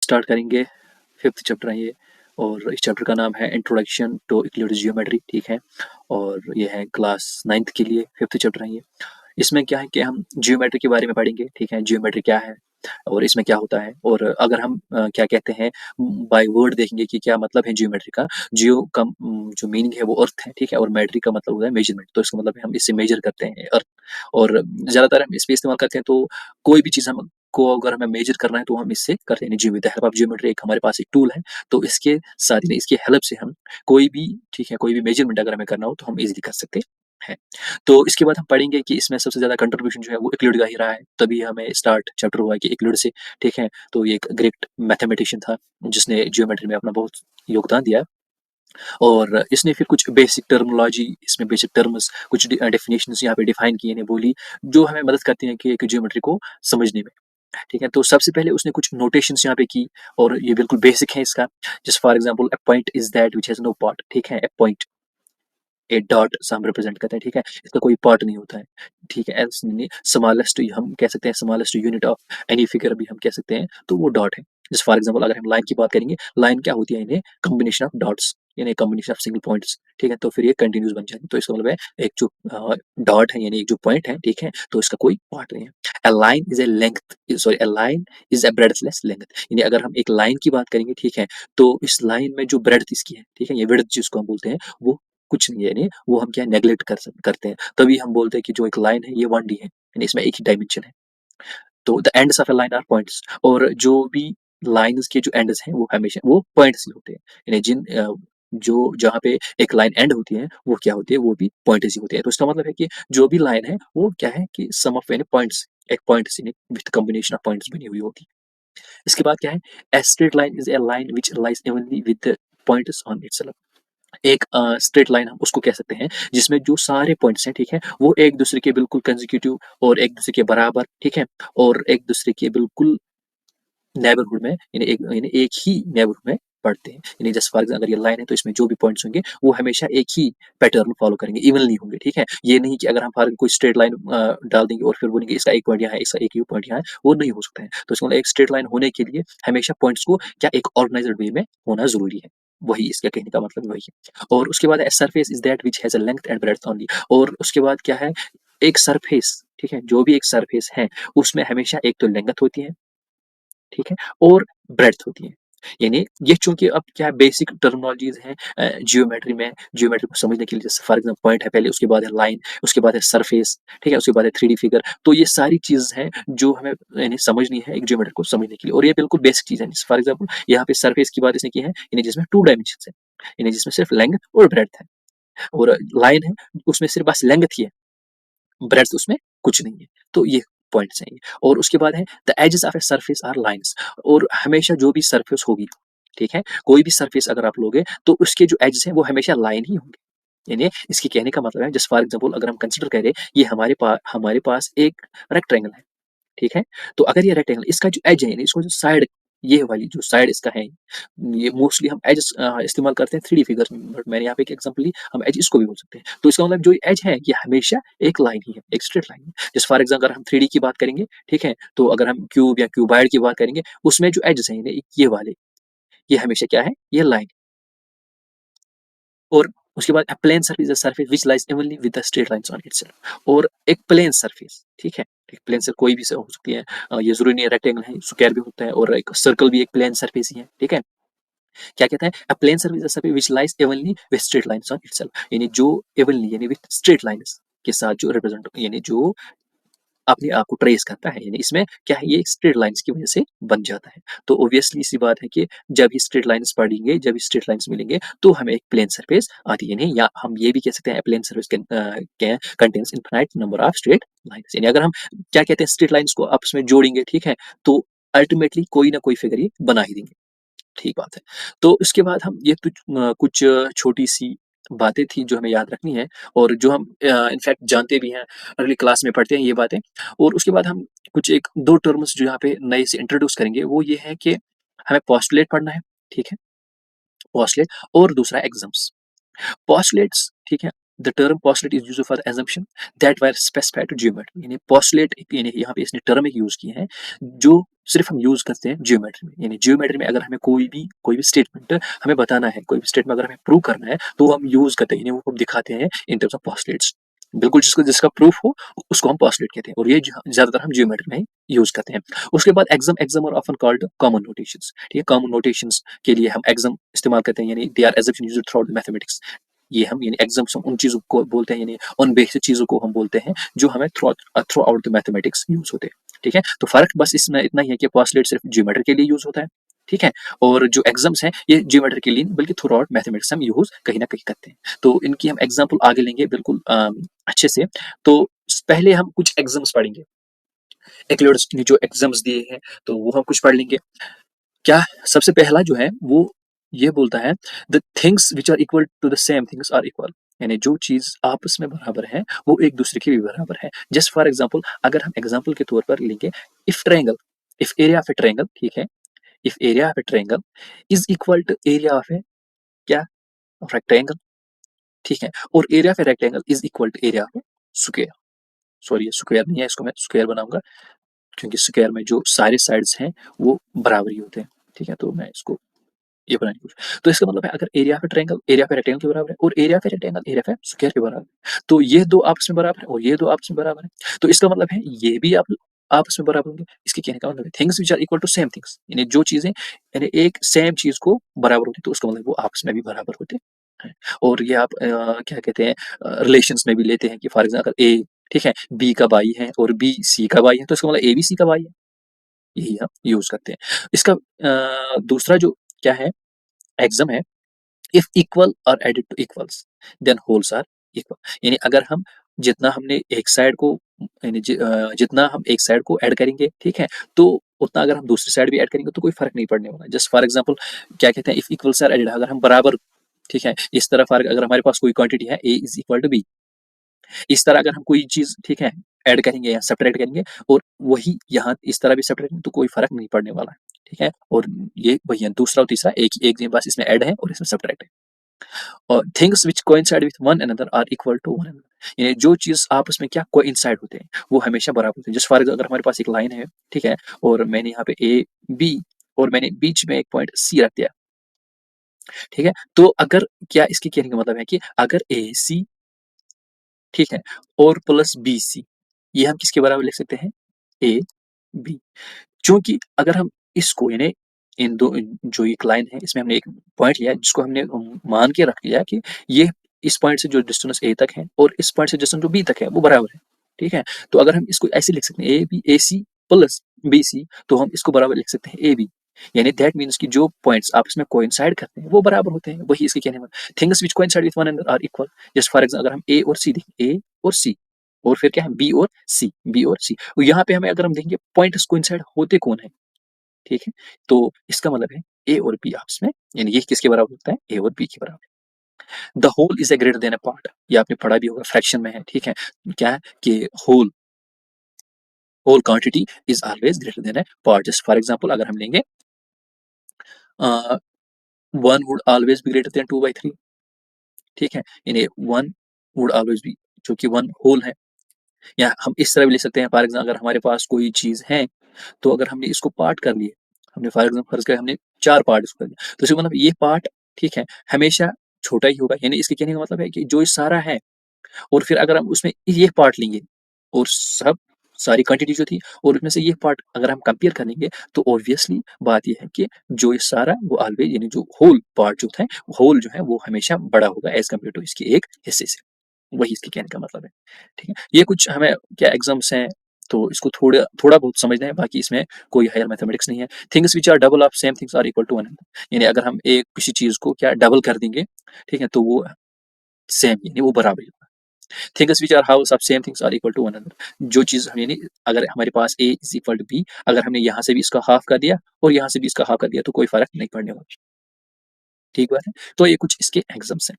Start करेंगे। 5th chapter है ये और इस चैप्टर का नाम है इंट्रोडक्शन टू यूक्लिड्स ज्योमेट्री, ठीक है। और ये है क्लास 9th के लिए 5th चैप्टर है ये। इसमें क्या है कि हम ज्योमेट्री के बारे में पढ़ेंगे, ठीक है। ज्योमेट्री क्या है और इसमें क्या होता है, और अगर हम क्या कहते हैं बाय वर्ड देखेंगे कि क्या मतलब है ज्योमेट्री का। जियो का जो मीनिंग है वो अर्थ है, ठीक है, और मेट्री का मतलब होता है मेजरमेंट। तो इसका मतलब है हम इससे मेजर करते हैं अर्थ। और ज़्यादातर हम इस पे इस्तेमाल करते हैं, तो कोई भी चीज़ हम को अगर हमें मेजर करना है तो हम इससे करते हैं। With the help of geometry एक हमारे पास एक टूल है, तो इसके साथ ही इसकी हेल्प से हम कोई भी, ठीक है, कोई भी मेजरमेंट अगर हमें करना हो तो हम इजीली कर सकते हैं। तो इसके बाद हम पढ़ेंगे कि इसमें सबसे ज़्यादा कंट्रीब्यूशन जो है वो यूक्लिड का ही रहा है, तभी हमें स्टार्ट चैप्टर हुआ है कि यूक्लिड से, ठीक है। तो ये एक ग्रेट मैथमेटिशियन था जिसने ज्योमेट्री में अपना बहुत योगदान दिया, और इसने फिर कुछ बेसिक टर्मिनोलॉजी, इसमें बेसिक टर्म्स, कुछ डेफिनेशंस यहाँ पे डिफाइन की, यानी बोली, जो हमें मदद करती हैं कि एक ज्योमेट्री को समझने में, ठीक है। तो सबसे पहले उसने कुछ नोटेशंस यहाँ पे की, और ये बिल्कुल बेसिक है इसका। Just for example, a point is that which has no part, ठीक है। अ पॉइंट, ए डॉट से हम रिप्रेजेंट करते हैं, ठीक है। इसका कोई पार्ट नहीं होता है, ठीक है। एल्स स्मॉलेस्ट हम कह सकते हैं, smallest unit of any figure भी हम कह सकते हैं, तो वो डॉट है। जैसे फॉर एग्जांपल अगर हम लाइन की बात करेंगे, लाइन क्या होती है, इन्हें कॉम्बिनेशन ऑफ डॉट्स, यानी कॉम्बिनेशन ऑफ सिंगल पॉइंट्स, ठीक है। तो फिर ये कंटिन्यूस बन जाएगी। तो इसका मतलब है एक जो डॉट है, यानी एक जो पॉइंट है, ठीक है, तो इसका कोई पार्ट नहीं है। A line is a length, sorry, a line is a breadthless length, यानी अगर हम एक लाइन की बात करेंगे, ठीक है, तो इस लाइन में जो ब्रेडथ इसकी है, ठीक है, ये विड्थ जिसको हम बोलते हैं, वो कुछ नहीं है, यानी वो हम क्या नेग्लेक्ट करते हैं, तभी हम बोलते हैं कि जो एक लाइन है ये 1D है, यानी इसमें एक ही डायमेंशन है। तो the ends of a line are points, और जो भी लाइन्स के जो एंड्स हैं वो हमेशा वो पॉइंट्स ही होते हैं, यानी जो जहाँ पे एक लाइन एंड होती है वो क्या होती है, वो भी पॉइंट्स ही होती है। तो इसका मतलब है कि जो भी लाइन है वो क्या है कि सम ऑफ यानी पॉइंट्स, एक पॉइंट से विद कॉम्बिनेशन ऑफ पॉइंट्स बनी हुई होती है। इसके बाद क्या है, a straight line is A line which lies evenly with points on itself. एक स्ट्रेट लाइन हम उसको कह सकते हैं जिसमें जो सारे पॉइंट्स हैं, ठीक है, वो एक दूसरे के बिल्कुल कंसेक्यूटिव और एक दूसरे के बराबर, ठीक है, और एक दूसरे के बिल्कुल नेबरहुड में, यानी एक ही नेबरहुड में पड़ते हैं। यानी जस्ट फॉर एग्जाम्पल अगर ये लाइन है तो इसमें जो भी पॉइंट्स होंगे वो हमेशा एक ही पैटर्न फॉलो करेंगे, इवनली होंगे, ठीक है। ये नहीं कि अगर हम फॉर कोई स्ट्रेट लाइन डाल देंगे और फिर बोलेंगे इसका एक पॉइंट यहाँ है, इसका एक ही पॉइंट यहाँ है, वो नहीं हो सकता है। तो इसका मतलब एक स्ट्रेट लाइन होने के लिए हमेशा पॉइंट्स को क्या एक ऑर्गेनाइज्ड वे में होना जरूरी है। वही इसका कहने का मतलब वही है। और उसके बाद surface is that which has a length and breadth only, और उसके बाद क्या है, एक सरफेस, ठीक है, जो भी एक सरफेस है उसमें हमेशा एक तो लेंथ होती है, ठीक है, और ब्रेड्थ होती है। यानी ये चूंकि अब क्या बेसिक टर्मिनोलॉजीज हैं जियोमेट्री में, जियोमेट्री को समझने के लिए, जैसे फॉर एग्जांपल पॉइंट है पहले, उसके बाद है लाइन, उसके बाद है सरफेस, ठीक है, उसके बाद है 3D फिगर। तो ये सारी चीज हैं जो हमें यानी समझनी है एक जियोमेट्री को समझने के लिए, और ये बिल्कुल बेसिक चीज है। फॉर एग्जाम्पल यहाँ पे सरफेस की बात इसने की है, यानी जिसमें 2 डायमेंशन है, यानी जिसमें सिर्फ लेंथ और ब्रेड्थ है, और लाइन है उसमें सिर्फ बस लेंथ ही है, ब्रेड्थ उसमें कुछ नहीं है। तो ये पॉइंट्स हैं ये। और उसके बाद है the edges of a surface are lines, और हमेशा जो भी सरफेस होगी, ठीक है, कोई भी सरफेस अगर आप लोगे तो उसके जो एजेस हैं वो हमेशा लाइन ही होंगे। यानी इसके कहने का मतलब है, जस्ट फॉर एग्जांपल अगर हम कंसीडर करें ये हमारे पास एक रेक्टेंगल है, ठीक है। तो अगर ये रेक्टेंगल इसका जो एज है, यानी इसको जो साइड, ये वाली जो साइड इसका है, ये मोस्टली हम एज इस्तेमाल करते हैं 3D फिगर्स में, बट मैंने यहाँ पे एक एग्जांपल ली, हम एज इसको भी बोल सकते हैं। तो इसका मतलब जो एज है ये हमेशा एक लाइन ही है, एक स्ट्रेट लाइन है। जैसे फॉर एग्जाम्पल अगर हम 3D की बात करेंगे, ठीक है, तो अगर हम क्यूब या क्यूबाइड की बात करेंगे, उसमें जो एजेस हैं ये वाले, ये हमेशा क्या है, ये लाइन। और उसके बाद plane surface is a surface which lies evenly with the straight lines on itself, और एक प्लेन सरफेस, ठीक है, एक प्लेन से कोई भी हो सकती है, ये जरूरी नहीं है रेक्टेंगल है, स्क्वायर भी होता है, और एक सर्कल भी एक प्लेन सरफेस ही है, ठीक है। क्या कहता है, a plane surface is a surface which lies evenly with straight lines on itself, यानी जो इवनली यानी विद स्ट्रेट लाइंस के साथ जो रिप्रेजेंट, यानी जो अपने आप को ट्रेस करता है, यानी इसमें क्या है, ये स्ट्रेट लाइंस की वजह से बन जाता है। तो ऑब्वियसली सी बात है कि जब ये स्ट्रेट लाइंस पढ़ेंगे, जब ये स्ट्रेट लाइंस मिलेंगे तो हमें एक प्लेन सरफेस आती है, यानी या हम ये भी कह सकते हैं plane surface contains infinite number of straight lines, यानी अगर हम क्या कहते हैं स्ट्रेट लाइंस को आपस में जोड़ेंगे, ठीक है, तो अल्टीमेटली कोई ना कोई फिगर ये बना ही देंगे, ठीक बात है। तो इसके बाद हम ये कुछ छोटी-सी बातें थी जो हमें याद रखनी है, और जो हम इनफैक्ट जानते भी हैं, अगली क्लास में पढ़ते हैं ये बातें। और उसके बाद हम कुछ 1-2 टर्म्स जो यहाँ पे नए से इंट्रोड्यूस करेंगे, वो ये है कि हमें पोस्टुलेट पढ़ना है, ठीक है? पोस्टुलेट, और दूसरा एग्ज़म्स। पोस्टुलेट्स, ठीक है? The term postulate is used for the assumption that were specified to geometry. यानी पोस्टुलेट यानी यहाँ पे इसने टर्म एक यूज किए हैं जो सिर्फ हम यूज करते हैं ज्योमेट्री में। यानी ज्योमेट्री में अगर हमें कोई भी स्टेटमेंट हमें बताना है, कोई भी स्टेटमेंट अगर हमें प्रूव करना है तो वो हम यूज करते हैं, यानी वो हम दिखाते हैं इन टर्म्स ऑफ पोस्टुलेट्स। बिल्कुल जिसका प्रूफ हो उसको हम पोस्टुलेट कहते हैं, और ये ज्यादातर हम ज्योमेट्री में यूज करते हैं। उसके बाद axiom are often called common notations. ठीक है, कॉमन नोटेशंस के लिए हम एग्जाम इस्तेमाल करते हैं, यानी they are assumption used throughout mathematics. ये हम यानी एग्जाम्स उन चीजों को बोलते हैं, यानी उन बेसिक चीजों को हम बोलते हैं जो हमें through out the mathematics use होते हैं। ठीक है, तो फर्क बस इसमें इतना ही है कि पोस्टुलेट सिर्फ ज्योमेट्री के लिए यूज होता है, ठीक है, और जो एग्जाम्स हैं ये ज्योमेट्री के लिए नहीं बल्कि थ्रू आउट मैथमेटिक्स हम यूज कहीं ना कहीं करते हैं। तो इनकी हम एग्जाम्पल आगे लेंगे बिल्कुल अच्छे से। तो पहले हम कुछ एग्जाम्स पढ़ेंगे, एक्लियोड्स ने जो एग्जाम्स दिए हैं तो वो हम कुछ पढ़ लेंगे। क्या सबसे पहला जो है वो ये बोलता है the things which are equal to the same things are equal. यानी जो चीज आपस में बराबर है वो एक दूसरे के भी बराबर है। जस्ट फॉर एग्जांपल, अगर हम एग्जांपल के तौर पर लेंगे, if triangle, if area of a triangle, ठीक है, if area of a triangle is equal to area of a क्या रेक्टेंगल, ठीक है, और area of a rectangle is equal to area of a square. Sorry, ये square नहीं है, इसको मैं स्क्वायर बनाऊंगा क्योंकि स्क्वायर में जो सारे साइड्स हैं वो बराबर ही होते हैं। ठीक है, तो मैं इसको ये बनाने की कोशिश, तो इसका मतलब है अगर area of triangle area of rectangle के बराबर है और area of rectangle area of square के बराबर है, तो ये दो आपस में बराबर है और ये दो आपस में बराबर है, तो इसका मतलब है ये भी आप आपस में बराबर होंगे। इसके कहने का मतलब है things which are equal to same things, यानी जो चीजें यानी एक सेम चीज को बराबर होती है तो उसका मतलब वो आपस में भी बराबर होते हैं। और ये आप क्या कहते हैं रिलेशंस में भी लेते हैं कि फॉर एग्जाम्पल अगर ए, ठीक है, बी का भाई है और बी सी का भाई है तो इसका मतलब ए बी सी का भाई है, यही हम यूज करते हैं। इसका दूसरा जो क्या है एग्जाम है, इफ इक्वल और added to equals then wholes are equal. यानी अगर हम जितना हमने एक साइड को यानी जितना हम एक साइड को ऐड करेंगे, ठीक है, तो उतना अगर हम दूसरी साइड भी ऐड करेंगे तो कोई फर्क नहीं पड़ने वाला। जस्ट फॉर एग्जांपल क्या कहते हैं, इफ इक्वल्स आर एडेड, अगर हम बराबर, ठीक है, इस तरह अगर हमारे पास कोई क्वांटिटी है ए इज इक्वल टू बी, इस तरह अगर हम कोई चीज, ठीक है, ऐड करेंगे या सब्ट्रैक्ट करेंगे और वही यहाँ इस तरह भी सब्ट्रैक्ट करेंगे तो कोई फर्क नहीं पड़ने वाला है। ठीक है, और ये वही है दूसरा और तीसरा एक एक बस इसमें ऐड है और इसमें सब्ट्रैक्ट है। और things which coincide with one another are equal to one another, यानी जो चीज आपस में क्या कोइंसाइड होते हैं वो हमेशा बराबर होते हैं। जस्ट फॉर एग्जाम्पल अगर हमारे पास एक लाइन है, ठीक है, और मैंने यहाँ पे ए बी और मैंने बीच में एक पॉइंट सी रख दिया, ठीक है, तो अगर क्या इसके कहने का मतलब है कि अगर ए सी, ठीक है, और प्लस बी सी, ये हम किसके बराबर लिख सकते हैं, ए बी। क्योंकि अगर हम इसको यानी इन दो जो एक लाइन है इसमें हमने एक पॉइंट लिया जिसको हमने मान के रख लिया कि ये इस पॉइंट से जो डिस्टेंस ए तक है और इस पॉइंट से डिस्टेंस जो बी तक है वो बराबर है, ठीक है, तो अगर हम इसको ऐसे लिख सकते हैं A B A C plus B C, तो हम इसको बराबर लिख सकते हैं ए बी। यानी दैट मीन्स कि जो पॉइंट्स आपस में कोइंसाइड करते हैं वो बराबर होते हैं, वही इसके कहने में things which coincide with one another are equal. Just for example अगर हम ए और सी देखें, ए और सी, और फिर क्या है बी और सी, बी और सी, यहाँ पे हमें अगर हम देखेंगे पॉइंट्स कोइंसाइड होते कौन है, ठीक है, तो इसका मतलब है ए और बी आपस में, यानी ये किसके बराबर होता है, ए और बी के बराबर। The whole is a greater than a part, ये आपने पढ़ा भी होगा, फ्रैक्शन में है, ठीक है, क्या है कि whole whole quantity is always greater than a part. Just for example अगर हम लेंगे one would always be greater than 2/3, ठीक है, यानी वन वुड ऑलवेज बी, जो कि वन होल है। या हम इस तरह भी लिख सकते हैं, फॉर एग्जांपल अगर हमारे पास कोई चीज है तो अगर हमने इसको पार्ट कर लिए, हमने फॉर एग्जांपल फर्ज किया हमने 4 पार्ट इसको कर दिया, तो इसका मतलब ये पार्ट, ठीक है, हमेशा छोटा ही होगा। यानी इसके कहने का मतलब है कि जो ये सारा है और फिर अगर हम उसमें ये पार्ट लेंगे और सब सारी क्वांटिटी जो थी और उसमें से ये पार्ट अगर हम कंपेयर करेंगे तो ऑब्वियसली बात ये है कि जो ये सारा वो ऑलवेज यानी जो होल पार्ट जो था, होल जो है वो हमेशा बड़ा होगा एज कम्पेयर टू इसके एक हिस्से से, वही इसके कहने का मतलब है। ठीक है, ये कुछ हमें क्या एग्जाम्स हैं तो इसको थोड़ा थोड़ा बहुत समझना है, बाकी इसमें कोई हायर मैथमेटिक्स नहीं है। Things which are double of same things are equal to one another, यानी अगर हम एक किसी चीज को क्या डबल कर देंगे, ठीक है, तो वो सेम यानी वो बराबर ही होगा। Things which are halves of same things are equal to one another, जो चीज हम यानी अगर हमारे पास A is equal to B, अगर हमने यहाँ से भी इसका हाफ कर दिया और यहाँ से भी इसका हाफ कर दिया तो कोई फर्क नहीं पड़ने वाला। ठीक बात है, तो ये कुछ इसके एग्जाम्स हैं।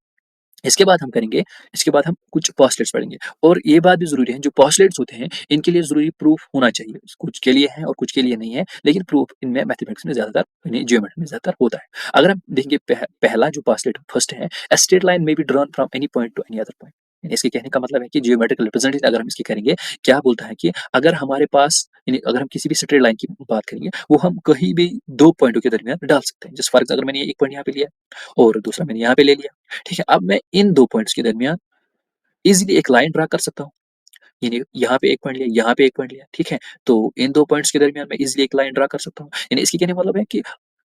इसके बाद हम करेंगे, इसके बाद हम कुछ पोस्टलेट्स पढ़ेंगे, और ये बात भी जरूरी है जो पोस्टलेट्स होते हैं इनके लिए जरूरी प्रूफ होना चाहिए, कुछ के लिए है और कुछ के लिए नहीं है, लेकिन प्रूफ इनमें मैथमेटिक्स में ज्यादातर यानी ज्योमेट्री में ज्यादातर होता है। अगर हम देखेंगे पहला जो पोस्टलेट फर्स्ट है, a straight line may be drawn from any point to any other point, यानी इसके कहने का मतलब है कि ज्योमेट्रिकल रिप्रेजेंटेशन अगर हम इसकी करेंगे, क्या बोलता है कि अगर हमारे पास यानी अगर हम किसी भी स्ट्रेट लाइन की बात करेंगे, वो हम कहीं भी 2 पॉइंटों के दरमियान डाल सकते हैं। जैसे फॉर एग्ज़ाम्पल अगर मैंने एक पॉइंट यहाँ पे लिया और दूसरा मैंने यहाँ पे ले लिया, ठीक है? अब मैं इन 2 पॉइंट्स के दरमियान ईज़िली एक लाइन ड्रा कर सकता हूँ। यानी यहाँ पे 1 पॉइंट लिया, यहाँ पे 1 पॉइंट लिया, ठीक है? तो इन 2 पॉइंट्स के दरमियान मैं ईज़िली एक लाइन ड्रा कर सकता हूँ। यानी इसके कहने का मतलब है कि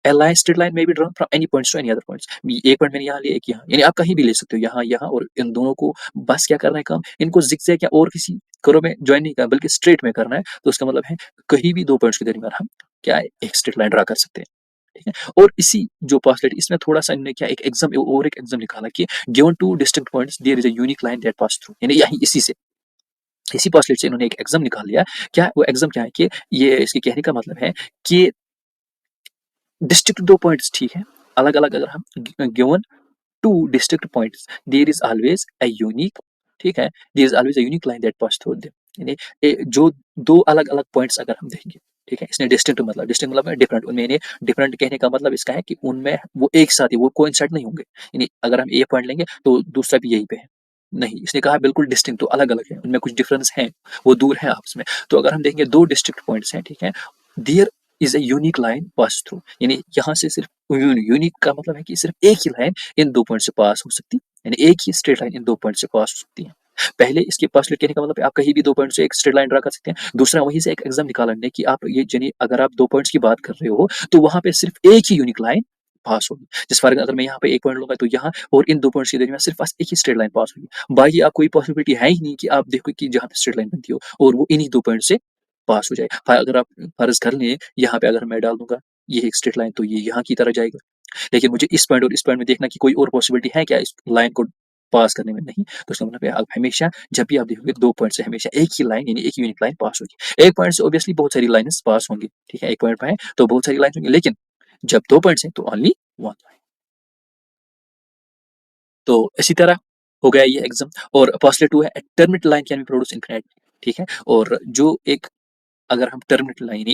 a line straight line may be drawn from any points to any other points। एक पॉइंट मैंने यहाँ लिया, एक यहाँ, यानी आप कहीं भी ले सकते हो, यहाँ, यहाँ और इन दोनों को बस क्या करना है काम, इनको ज़िगज़ैग या और किसी कर्व में जॉइन नहीं करना बल्कि स्ट्रेट में करना है। तो इसका मतलब है कहीं भी 2 पॉइंट्स के दरमियान हम क्या है, एक स्ट्रेट लाइन ड्रा कर सकते हैं, ठीक है? और इसी जो पोस्टुलेट इसमें थोड़ा-सा इन्होंने क्या एक एग्ज़ाम और एक एग्ज़ाम निकाला कि given 2 distinct points there is a unique line that pass through. यानी यही इसी से इसी पोस्टुलेट से इन्होंने एक एग्ज़ाम निकाल लिया। क्या वो एग्ज़ाम क्या है कि ये इसके कहने का मतलब है कि डिस्ट्रिक्ट 2 पॉइंट्स ठीक है, अलग-अलग अगर हम given 2 distinct points there is always a unique, ठीक है? There is always a unique line that pass through them. यानी जो 2 अलग-अलग पॉइंट्स अगर हम देखेंगे, ठीक है? इसने डिस्टिंक्ट मतलब डिफरेंट उनमें यानी डिफरेंट कहने का मतलब इसका है कि उनमें वो एक साथ ही वो कोइंसाइड नहीं होंगे। यानी अगर हम ए पॉइंट लेंगे तो दूसरा भी यहीं पे है। नहीं, इसने कहा बिल्कुल डिस्टिंक्ट तो अलग-अलग है, उनमें कुछ डिफरेंस है, वो दूर है आपस में। तो अगर हम देखेंगे 2 डिस्ट्रिक्ट पॉइंट्स हैं, ठीक है? There is a unique line pass through. यानी यहाँ से सिर्फ यूनिक का मतलब है कि सिर्फ एक ही लाइन इन 2 पॉइंट से पास हो सकती है, यानी एक ही स्ट्रेट लाइन इन 2 पॉइंट से पास हो सकती है। पहले इसके पोस्टुलेट कहने का मतलब है आप कहीं भी 2 पॉइंट से एक स्ट्रेट लाइन ड्रा कर सकते हैं। दूसरा वहीं से एक एग्ज़ाम निकाला हमने कि आप ये जानिए अगर आप 2 पॉइंट्स की बात कर रहे हो, तो वहाँ पे सिर्फ एक ही यूनिक लाइन पास होगी। जिस फॉर अगर मैं यहाँ पे 1 पॉइंट लूँगा तो यहाँ और इन 2 पॉइंट्स के दरमियान सिर्फ बस एक ही स्ट्रेट लाइन पास होगी। बाकी आप कोई पॉसिबिलिटी है ही नहीं कि आप देखो कि जहाँ पे स्ट्रेट लाइन बनती हो और वो इन्हीं 2 पॉइंट से पास हो जाए। अगर आप फ़र्ज़ कर लें यहाँ पे अगर मैं डाल दूँगा ये एक स्ट्रेट लाइन तो ये यहाँ की तरह जाएगा। लेकिन मुझे इस पॉइंट और इस पॉइंट में देखना कि कोई और पॉसिबिलिटी है क्या इस लाइन को पास करने में? नहीं। तो इसका मतलब है आप हमेशा जब भी आप देखोगे 2 पॉइंट से हमेशा एक ही लाइन यानी एक यूनिक लाइन पास होगी। 1 पॉइंट से ऑब्वियसली बहुत सारी लाइन्स पास होंगी, ठीक है? 1 पॉइंट पे है तो बहुत सारी लाइन्स होंगी, लेकिन जब 2 पॉइंट्स हैं तो ओनली 1 लाइन। तो इसी तरह हो गया ये एग्ज़ाम और पोस्टुलेट 2 है a terminate line can be produced infinitely, ठीक है? और जो एक अगर हम टर्मिनेट लाइन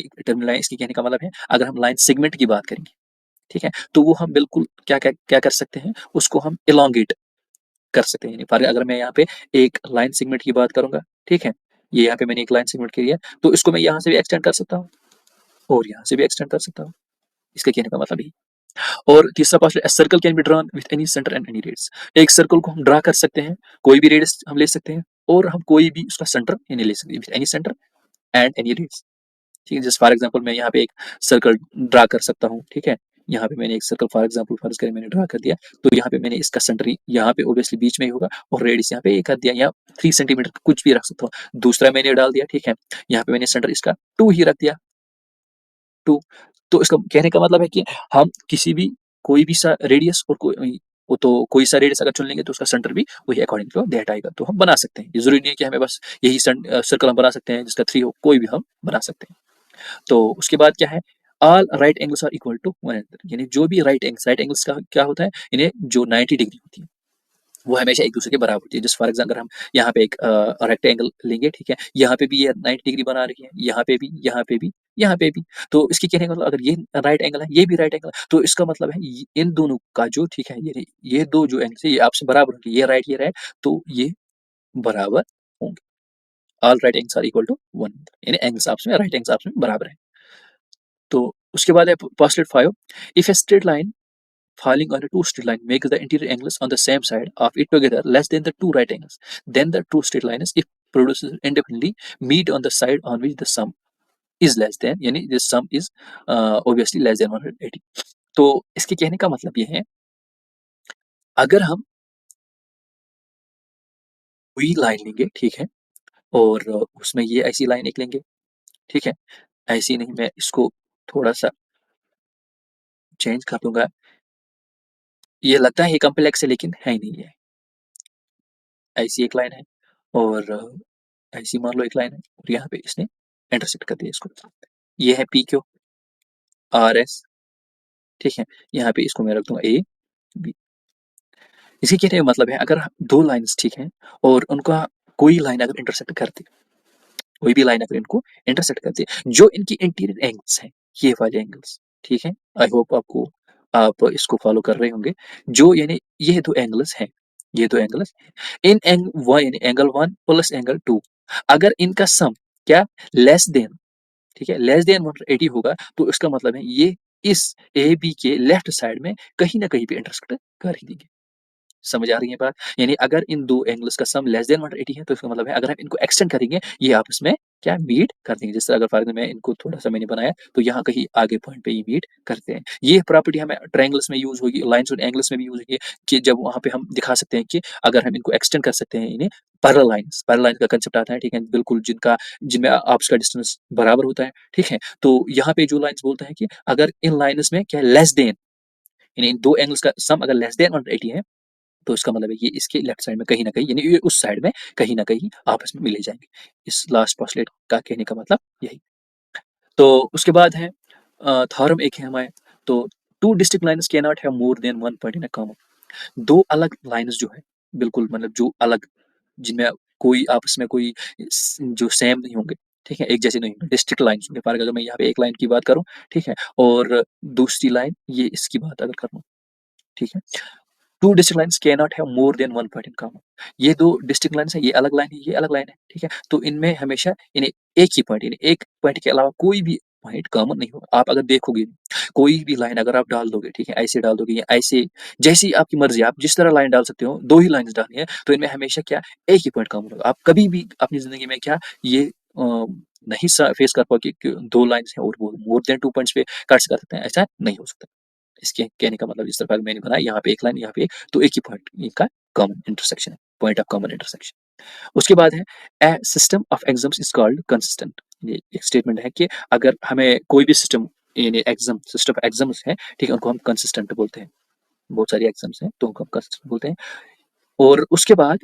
इसके कहने का मतलब है अगर हम लाइन सेगमेंट की बात करेंगे, ठीक है? तो वो हम बिल्कुल क्या कर सकते हैं, उसको हम एलोंगेट कर सकते हैं। फॉर अगर मैं यहाँ पे एक लाइन सेगमेंट की बात करूँगा, ठीक है? ये यहाँ पे मैंने एक लाइन सेगमेंट की है, तो इसको मैं यहाँ से भी एक्सटेंड कर सकता हूँ और यहाँ से भी एक्सटेंड कर सकता हूँ। इसके कहने का मतलब यही। और तीसरा postulate, a circle can be drawn with any centre and any radius. एक सर्कल को हम ड्रा कर सकते हैं, कोई भी रेडियस हम ले सकते हैं और हम कोई भी उसका सेंटर यानी ले सकते हैं with any centre and any radius. ठीक है, जैसे फॉर एग्जांपल मैं यहाँ पे एक सर्कल ड्रा कर सकता हूँ, ठीक है? यहाँ पे मैंने एक सर्कल फॉर एग्जांपल फर्ज़ करें मैंने ड्रा कर दिया, तो यहाँ पे मैंने इसका सेंटर यहाँ पे ऑब्वियसली बीच में ही होगा और रेडियस यहाँ पे 1 कर दिया या 3 सेंटीमीटर का कुछ भी रख सकता हूँ। दूसरा मैंने डाल दिया, ठीक है? यहाँ पे मैंने सेंटर इसका 2 ही रख दिया, 2। तो इसका कहने का मतलब है कि हम किसी भी कोई भी सा रेडियस और कोई सा रेडियस अगर चुन लेंगे तो उसका सेंटर भी वही अकॉर्डिंग टू दैट आएगा, तो हम बना सकते हैं। ये ज़रूरी नहीं है कि हमें बस यही सर्कल हम बना सकते हैं जिसका 3 हो, कोई भी हम बना सकते हैं। तो उसके बाद क्या है, all right angles are equal to one another, यानी जो भी राइट एंगल्स का क्या होता है, इन्हें जो 90 डिग्री होती है वो हमेशा एक दूसरे के बराबर होती है। जैसे फॉर एग्जाम्पल अगर हम यहाँ पे एक रेक्टेंगल लेंगे, ठीक है? यहाँ पे भी ये 90 डिग्री बना रही है, यहाँ पे भी, यहाँ पे भी, यहाँ पे भी। तो इसकी कहने का मतलब अगर ये राइट एंगल है, ये भी राइट एंगल है, तो इसका मतलब है इन दोनों का जो ठीक है, ये दो जो एंगल्स है ये आपसे बराबर होंगे, ये राइट, तो ये बराबर होंगे। All right angles are equal to one, यानी एंगल्स आपस में राइट एंगल्स आपस में बराबर है। तो उसके बाद है postulate 5, if a straight line falling on a two straight line makes the interior angles on the same side of it together less than the two right angles, then the two straight lines if produced independently meet on the side on which the sum is less than, यानी the sum is obviously less than 180। तो इसके कहने का मतलब ये है अगर हम कोई लाइन लेंगे, ठीक है? और उसमें ये ऐसी लाइन एक लेंगे, ठीक है? ऐसी नहीं, मैं इसको थोड़ा सा चेंज कर दूंगा। ये लगता है ये कॉम्प्लेक्स है लेकिन है ही नहीं है। ऐसी एक लाइन है और ऐसी मान लो एक लाइन है और यहाँ पे इसने इंटरसेक्ट कर दिया इसको। ये है पी क्यू आर एस, ठीक है? यहाँ पे इसको मैं रख दूंगा ए बी। इसी कहने का मतलब है अगर दो लाइंस ठीक है और उनका कोई लाइन अगर इंटरसेक्ट करती, कोई भी लाइन अगर इनको इंटरसेक्ट करती है, जो इनकी इंटीरियर एंगल्स हैं, ये वाले एंगल्स, ठीक है? आई होप आप इसको फॉलो कर रहे होंगे। जो यानी ये दो एंगल्स हैं, ये 2 angles in angle 1 plus angle 2 अगर इनका सम क्या लेस देन, ठीक है, लेस देन 180 होगा तो इसका मतलब है ये इस AB के लेफ्ट साइड में कहीं न कहीं पे इंटरसेक्ट कर ही देंगे। समझ आ रही है बात? यानी अगर इन 2 एंगल्स का सम लेस देन 180 है तो इसका मतलब है अगर हम इनको एक्सटेंड करेंगे ये आपस में क्या मीट कर देंगे। जिस तरह अगर फॉर एग्जाम्पल मैं इनको थोड़ा-सा मैंने बनाया तो यहाँ कहीं आगे पॉइंट पे ये मीट करते हैं। ये प्रॉपर्टी हमें ट्रायंगल्स में यूज़ होगी, लाइन्स और एंगल्स में भी यूज़ होगी कि जब वहाँ पे हम दिखा सकते हैं कि अगर हम इनको एक्सटेंड कर सकते हैं इन्हें पैरेलल लाइन का कांसेप्ट आता है, ठीक है? बिल्कुल जिनमें आपस का डिस्टेंस बराबर होता है, ठीक है? तो यहाँ पे जो लाइन्स बोलता है कि अगर इन लाइन्स में क्या लेस देन यानी इन 2 एंगल्स का सम अगर लेस देन 180 है तो इसका मतलब है ये इसके लेफ्ट साइड में कहीं न कहीं यानी ये उस साइड में कहीं न कहीं आपस में मिले जाएँगे। इस लास्ट पोस्टलेट का कहने का मतलब यही। तो उसके बाद है थ्योरम एक है हमारे तो 2 distinct lines can not have more than 1 point in a common. 2 अलग लाइन्स जो है बिल्कुल मतलब जो अलग जिनमें कोई आपस में कोई जो सेम नहीं होंगे, ठीक है? एक जैसे नहीं होंगे, डिस्ट्रिक्ट लाइन्स होंगे। फॉर अगर मैं यहाँ पे एक लाइन की बात करूँ, ठीक है? और दूसरी लाइन ये इसकी बात अगर करूँ, ठीक है? Two distinct lines can not have more than one point in common. ये दो डिस्टिंक्ट लाइन्स है, ये अलग लाइन है, ये अलग लाइन है, ठीक है? तो इनमें हमेशा यानी एक ही पॉइंट यानी एक पॉइंट के अलावा कोई भी पॉइंट कॉमन नहीं होगा। आप अगर देखोगे कोई भी लाइन अगर आप डाल दोगे, ठीक है? ऐसे डाल दोगे या ऐसे जैसी आपकी मर्जी आप जिस तरह लाइन डाल सकते हो, दो ही लाइन्स डालनी है तो इनमें हमेशा क्या एक ही पॉइंट कॉमन होगा। आप कभी भी अपनी जिंदगी में क्या ये नहीं फेस कर पाओगे कि दो लाइन्स है और वो मोर देन टू पॉइंट्स पे कट कर सकते हैं, ऐसा नहीं हो सकता। इसके कहने का मतलब इस तरह मैंने बनाया यहाँ पे एक लाइन यहाँ पे एक तो एक ही पॉइंट इनका कॉमन इंटरसेक्शन है पॉइंट ऑफ कॉमन इंटरसेक्शन। उसके बाद है a system of exams is called consistent. ये एक स्टेटमेंट है कि अगर हमें कोई भी सिस्टम यानी एग्जाम सिस्टम ऑफ एग्जाम्स है ठीक है उनको हम कंसिस्टेंट बोलते हैं। बहुत सारी एग्जाम्स हैं तो उनको हम कंसिस्टेंट बोलते हैं। और उसके बाद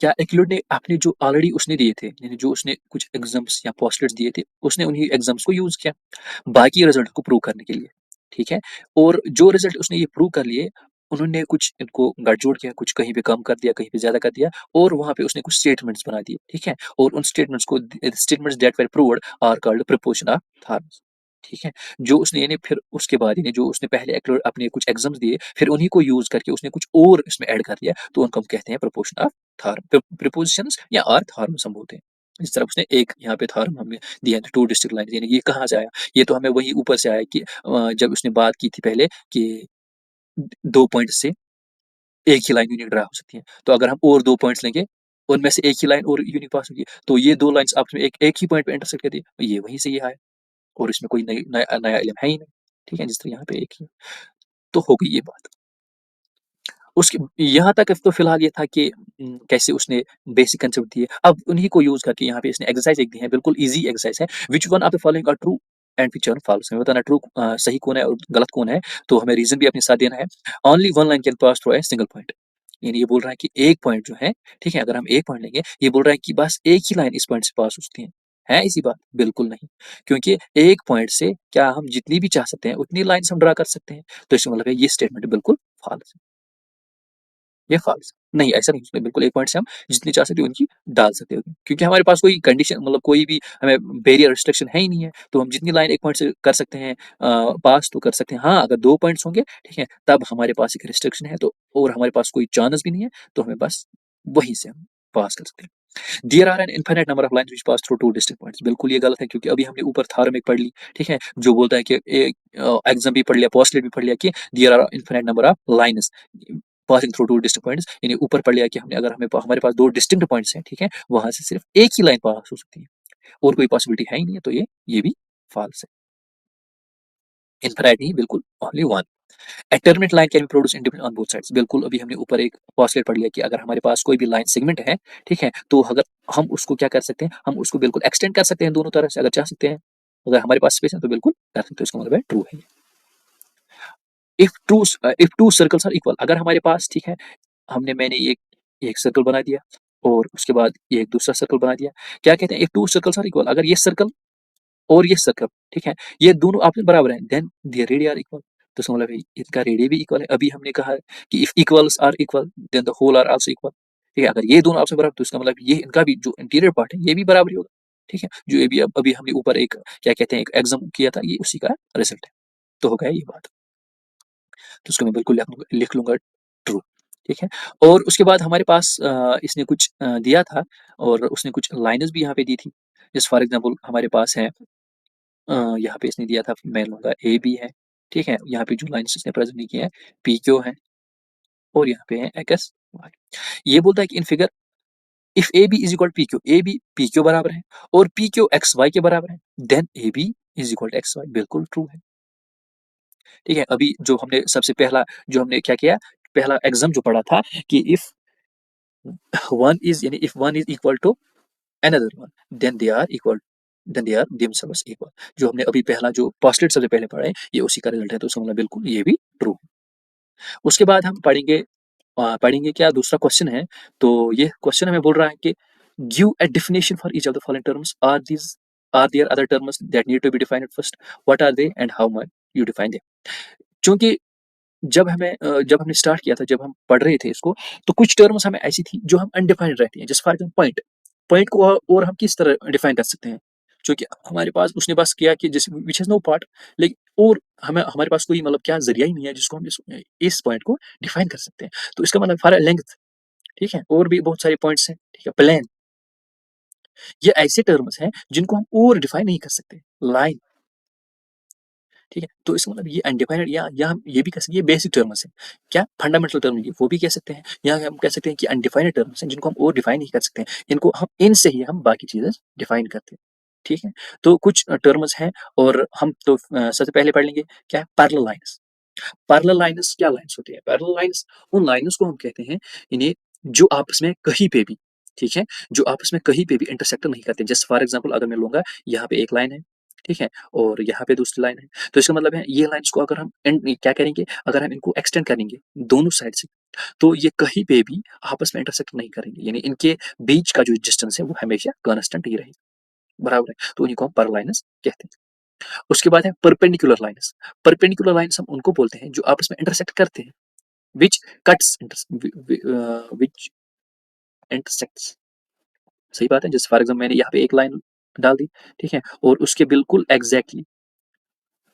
क्या एक्यूलेट ने आपने जो ऑलरेडी उसने दिए थे यानी जो उसने कुछ एग्जाम्स या पोस्टलेट्स दिए थे उसने उन्हीं एग्जाम्स को यूज किया बाकी रिजल्ट को प्रूव करने के लिए, ठीक है? और जो रिजल्ट उसने ये प्रूव कर लिए, उन्होंने कुछ इनको गठजोड़ किया, कुछ कहीं पे कम कर दिया, कहीं पे ज़्यादा कर दिया और वहाँ पे उसने कुछ स्टेटमेंट्स बना दिए, ठीक है? और उन statements that were proved are called proposition of theorems, ठीक है? जो उसने यानी फिर उसके बाद यानी जो उसने पहले अपने कुछ एग्ज़ाम्स दिए, फिर उन्हीं को यूज़ करके उसने कुछ और इसमें ऐड कर दिया, तो उनको हम कहते हैं प्रोपोज़िशन ऑफ थॉरम प्रीपोज़िशंस या आर थॉरम्स हम बोलते हैं। इस तरह उसने एक यहाँ पे थॉरम हमें दिया है, 2 डिस्ट्रिक्ट लाइन्स यानी ये कहाँ से आया? ये तो हमें वही ऊपर से आया कि जब उसने बात की थी पहले कि 2 पॉइंट से एक ही लाइन यूनिक ड्रा हो सकती है। तो अगर हम और 2 पॉइंट्स लेंगे, उनमें से एक ही लाइन और यूनिक पास होगी, तो ये 2 लाइन्स आपस में एक एक ही पॉइंट पे इंटरसेक्ट करती है। ये वहीं से ये आया और इसमें कोई नया नया एलिमेंट है ही नहीं। ठीक है? जिस तरह यहाँ पे एक ही है। तो हो गई ये बात। उसके यहाँ तक तो फिलहाल ये था कि कैसे उसने बेसिक कांसेप्ट दिए। अब उन्हीं को यूज़ करके यहाँ पे इसने एक्सरसाइज़ एक दी है, बिल्कुल ईज़ी एक्सरसाइज़ है। Which one of the following are true and which are false? हमें बताना ट्रू सही कौन है और गलत कौन है, तो हमें रीज़न भी अपने साथ देना है। Only one line can pass through a single point. यानी ये बोल रहा है कि एक पॉइंट जो है, ठीक है? अगर हम एक पॉइंट लेंगे, ये बोल रहा है कि बस एक ही लाइन इस पॉइंट से पास हो सकती है। है ऐसी बात? बिल्कुल नहीं। क्योंकि एक पॉइंट से क्या हम जितनी भी चाह सकते हैं, उतनी लाइन्स हम ड्रा कर सकते हैं। तो इसका मतलब है ये स्टेटमेंट बिल्कुल फ़ॉल्स है। ये फ़ॉल्स नहीं, ऐसा नहीं उसमें बिल्कुल एक पॉइंट से हम जितनी चाह सकते हो उनकी डाल सकते हो। क्योंकि हमारे पास कोई कंडीशन मतलब कोई भी हमें बैरियर रिस्ट्रिक्शन है ही नहीं है, तो हम जितनी लाइन एक पॉइंट से कर सकते हैं पास तो कर सकते हैं। हाँ, अगर 2 पॉइंट्स होंगे, ठीक है, तब हमारे पास एक रिस्ट्रिक्शन है तो और हमारे पास कोई चांस भी नहीं है, तो हमें बस वहीं से हम पास कर सकते हैं। There are an infinite number of lines which pass through 2 distinct points बिल्कुल ये गलत है क्योंकि अभी हमने ऊपर थ्योरम एक पढ़ ली, ठीक है? जो बोलता है कि एक एग्जाम भी पढ़ लिया, पोस्टलेट भी पढ़ लिया कि there are infinite number of lines passing through 2 distinct points यानी ऊपर पढ़ लिया कि हमने अगर हमारे पास 2 डिस्टिंक्ट पॉइंट्स हैं, ठीक है? वहाँ से सिर्फ एक ही लाइन पास हो सकती है और कोई पॉसिबिलिटी है ही नहीं है, तो ये भी फॉल्स है। इनफिनिट नहीं बिल्कुल only one. A terminate line can be produced independently on both sides। बिल्कुल अभी हमने ऊपर एक पोस्टलेट पढ़ लिया कि अगर हमारे पास कोई भी लाइन सेगमेंट है, ठीक है? तो अगर हम उसको क्या कर सकते हैं, हम उसको बिल्कुल एक्सटेंड कर सकते हैं दोनों तरफ से अगर चाह सकते हैं। अगर हमारे पास स्पेस है तो बिल्कुल कर सकते हैं, इसका मतलब है ट्रू है। If two circles are equal अगर हमारे पास ठीक है, मैंने एक एक सर्कल बना दिया और उसके बाद ये एक दूसरा सर्कल बना दिया। क्या कहते हैं if two circles are equal अगर ये सर्कल और ये सर्कल, ठीक है? ये दोनों आपस में बराबर हैं, then their radius are equal. तो इसका मतलब है इनका रेडियस भी इक्वल है। अभी हमने कहा है कि if equals are equal then the whole are also equal. ठीक है? अगर ये दोनों आपस में बराबर तो इसका मतलब ये इनका भी जो इंटीरियर पार्ट है ये भी बराबर ही होगा। ठीक है? जो ये भी अभी हमने ऊपर एक क्या कहते हैं एक एग्जाम किया था ये उसी का रिजल्ट है। तो हो गया ये बात। तो इसको मैं बिल्कुल लिख लूँगा ट्रू। ठीक है? और उसके बाद हमारे पास इसने कुछ दिया था और उसने कुछ लाइन्स भी यहाँ पे दी थी। जैसे फॉर एग्ज़ाम्पल हमारे पास है यहाँ पे इसने दिया था मैं लूँगा ए बी है, ठीक है? यहाँ पे जो लाइन्स इसने प्रेज़ेंट नहीं किया है, पी क्यू है और यहाँ पे है एक्स वाई। ये बोलता है कि in figure if A B is equal P Q, A B P Q बराबर है और पी क्यू एक्स वाई के बराबर है, then A B is equal to X Y, बिल्कुल ट्रू है। ठीक है, अभी जो हमने सबसे पहला जो हमने क्या किया, पहला एग्जाम जो पढ़ा था कि इफ वन इज यानी if one is equal to another one then they are equal, then they are themselves equal. जो हमने अभी पहला जो पोस्टलेट सबसे पहले पढ़ा है ये उसी का रिजल्ट है, तो इसका मतलब बिल्कुल ये भी ट्रू। उसके बाद हम पढ़ेंगे क्या दूसरा क्वेश्चन है। तो ये क्वेश्चन हमें बोल रहा है कि give a definition for each of the following terms, are there other terms that need to be defined at first, what are they and how much you define them. क्योंकि जब हमने स्टार्ट किया था, जब हम पढ़ रहे थे इसको, तो कुछ टर्म्स हमें ऐसी थी जो हम अनडिफाइंड रहती हैं। जैसे फॉर एग्जाम्पल पॉइंट, पॉइंट को और हम किस तरह डिफाइन कर सकते हैं, क्योंकि हमारे पास उसने बस किया कि जिस विच इज नो पार्ट, लेकिन और हमें हमारे पास कोई मतलब क्या जरिया ही नहीं है जिसको हम इस पॉइंट को डिफाइन कर सकते हैं। तो इसका मतलब फॉर लेंथ, ठीक है, और भी बहुत सारे पॉइंट्स हैं, ठीक है, प्लेन, ये ऐसे टर्म्स हैं जिनको हम और डिफाइन नहीं कर सकते। लाइन, ठीक है, तो इसका मतलब ये अनडिफाइंड या हम ये भी कह सकते हैं ये बेसिक टर्म्स है, क्या फंडामेंटल टर्म ये वो भी कह सकते हैं, या हम कह सकते हैं कि अनडिफाइंड टर्म्स हैं जिनको हम और डिफाइन नहीं कर सकते हैं, इनको हम इनसे ही हम बाकी चीजें डिफाइन करते हैं। ठीक है, तो कुछ टर्म्स हैं और हम तो सबसे पहले पढ़ लेंगे क्या है पैरेलल लाइन्स। पैरेलल लाइन्स क्या लाइन्स होती है, पैरेलल लाइन्स उन लाइन्स को हम कहते हैं इन्हें जो आपस में कहीं पे भी, ठीक है, जो आपस में कहीं पे भी इंटरसेक्ट नहीं करते। जस्ट फॉर एग्जांपल अगर मैं लूंगा यहाँ पे एक लाइन है, ठीक है, और यहाँ पे दूसरी लाइन है, तो इसका मतलब है ये लाइन्स को अगर हम क्या करेंगे, अगर हम इनको एक्सटेंड करेंगे दोनों साइड से, तो ये कहीं पे भी आपस में इंटरसेक्ट नहीं करेंगे, यानी इनके बीच का जो डिस्टेंस है वो हमेशा कांस्टेंट ही रहेगा, बराबर है, तो इन्हीं को हम पैरेलल लाइन्स कहते हैं। उसके बाद है परपेंडिकुलर लाइन्स। परपेंडिकुलर लाइन्स हम उनको बोलते हैं जो आपस में इंटरसेक्ट करते हैं, विच कट्स विच इंटरसेक्ट्स, सही बात है। जैसे फॉर एग्जाम्पल मैंने यहाँ पे एक लाइन डाल दी, ठीक है, और उसके बिल्कुल एग्जैक्टली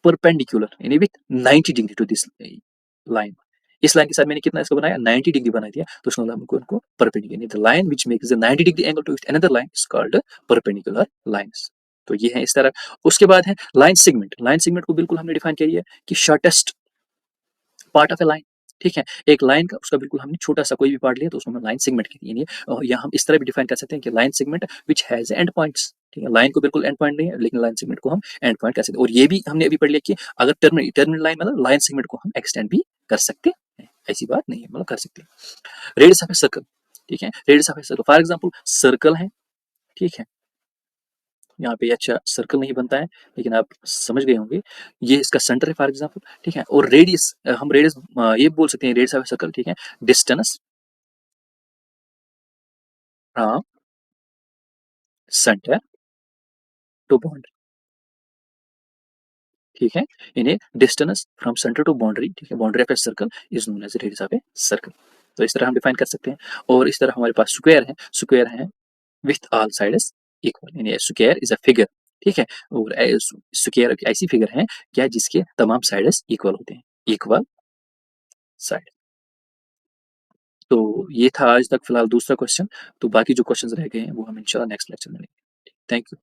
परपेंडिकुलर यानी with 90 degree to this line, इस लाइन के साथ मैंने कितना इसको बनाया 90 डिग्री बना दिया, तो उसका मतलब हमको उनको perpendicular, the line which makes the 90 degree angle to another line is called perpendicular lines. तो ये है इस तरह। उसके बाद है लाइन सेगमेंट। लाइन सेगमेंट को बिल्कुल हमने डिफाइन किया है कि shortest part of A line, ठीक है, एक लाइन का उसका बिल्कुल हमने छोटा सा कोई भी पार्ट लिया तो उसको हम लाइन सेगमेंट कहते हैं। या हम इस तरह भी डिफाइन कर सकते हैं कि line segment which has and points, ठीक है, लाइन को बिल्कुल एंड पॉइंट नहीं है लेकिन लाइन सेगमेंट को हम एंड पॉइंट कर सकते हैं। और ये भी हमने अभी पढ़ लिया कि अगर टर्मिनल लाइन मतलब लाइन सेगमेंट को हम एक्सटेंड भी कर सकते हैं, ऐसी बात नहीं है, मतलब कर सकते हैं। रेडियस ऑफ ए सर्कल, ठीक है, radius of a circle for example circle है, ठीक है, यहाँ पे अच्छा सर्कल नहीं बनता है लेकिन आप समझ गए होंगे, ये इसका सेंटर है फॉर एग्जाम्पल, ठीक है, और रेडियस हम रेडियस ये बोल सकते हैं रेडियस ऑफ सर्कल, ठीक है, distance from centre to boundary, ठीक है, इन्हें distance from centre to boundary, ठीक है, boundary of a circle is known as radius of a circle. तो इस तरह हम डिफाइन कर सकते हैं। और इस तरह हमारे पास स्क्वायर है, स्क्वायर है विथ ऑल साइड्स इक्वल, यानी स्क्वायर इज अ फिगर, ठीक है, और स्क्वायर एक ऐसी फिगर है क्या जिसके तमाम साइड्स इक्वल होते हैं, इक्वल साइड। तो ये था आज तक फिलहाल दूसरा क्वेश्चन। तो बाकी जो क्वेश्चंस रह गए हैं वो हम इंशाल्लाह नेक्स्ट लेक्चर में लेंगे। Thank you.